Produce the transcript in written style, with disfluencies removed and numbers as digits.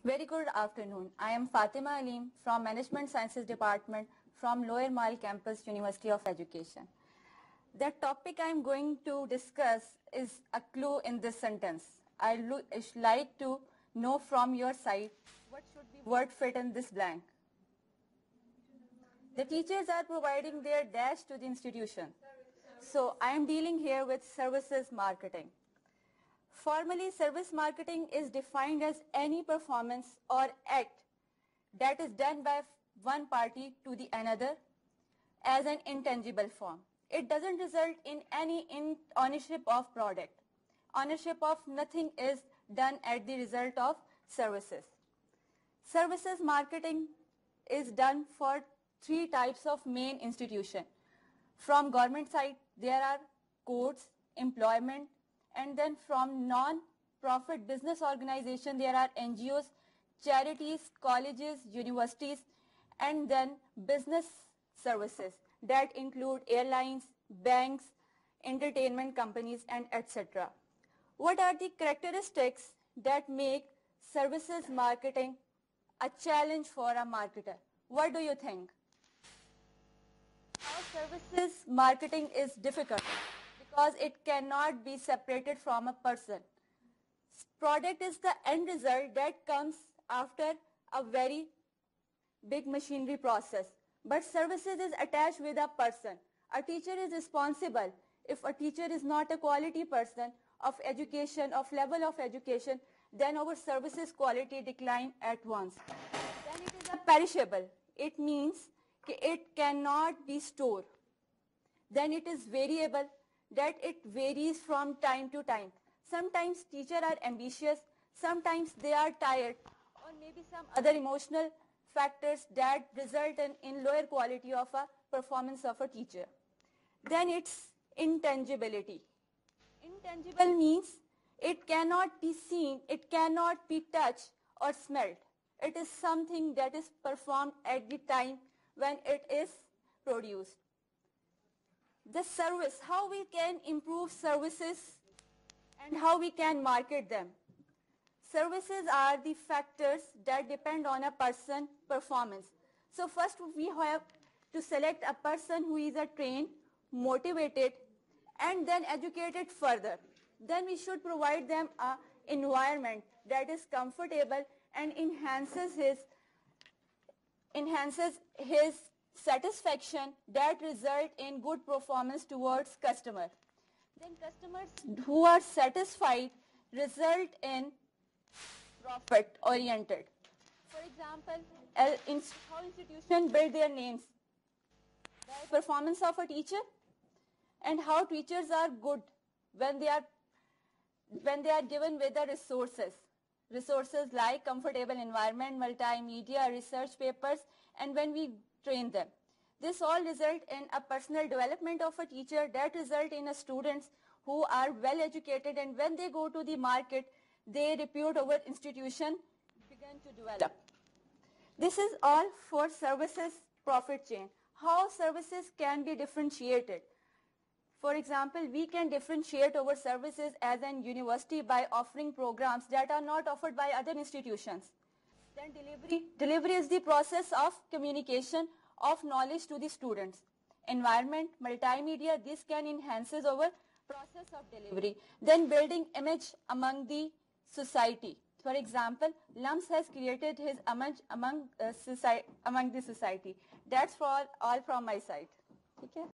Very good afternoon. I am Fatima Aleem from Management Sciences Department from Lower Mile Campus, University of Education. The topic I am going to discuss is a clue in this sentence. I would like to know from your side what should be word fit in this blank. The teachers are providing their dash to the institution. So I am dealing here with services marketing. Formally, service marketing is defined as any performance or act that is done by one party to the another as an intangible form. It doesn't result in any ownership of product. Ownership of nothing is done at the result of services. Services marketing is done for three types of main institution. From government side, there are courts, employment, and then from non-profit business organization, there are NGOs, charities, colleges, universities, and then business services that include airlines, banks, entertainment companies, and etc. What are the characteristics that make services marketing a challenge for a marketer? What do you think? How services marketing is difficult? Because it cannot be separated from a person. Product is the end result that comes after a very big machinery process. But services is attached with a person. A teacher is responsible. If a teacher is not a quality person of education, of level of education, then our services quality decline at once. Then it is a perishable. It means it cannot be stored. Then it is variable, that it varies from time to time. Sometimes teachers are ambitious, sometimes they are tired, or maybe some other emotional factors that result in lower quality of a performance of a teacher. Then it's intangibility. Intangible means it cannot be seen, it cannot be touched or smelled. It is something that is performed at the time when it is produced. The service, how we can improve services and how we can market them. Services are the factors that depend on a person's performance. So first we have to select a person who is trained, motivated, and then educated further. Then we should provide them an environment that is comfortable and enhances his satisfaction that result in good performance towards customer. Then customers who are satisfied result in profit oriented. For example, how institutions build their names by performance of a teacher, and how teachers are good when they are given with the resources like comfortable environment, multimedia, research papers, and when we train them. This all result in a personal development of a teacher that result in a students who are well educated, and when they go to the market, they repute our institution begin to develop. This is all for services profit chain. How services can be differentiated. For example, we can differentiate our services as an university by offering programs that are not offered by other institutions. Then delivery is the process of communication of knowledge to the students. Environment, multimedia, this can enhances our process of delivery. Then building image among the society. For example, LUMS has created his image among the society. That's all from my side. Okay?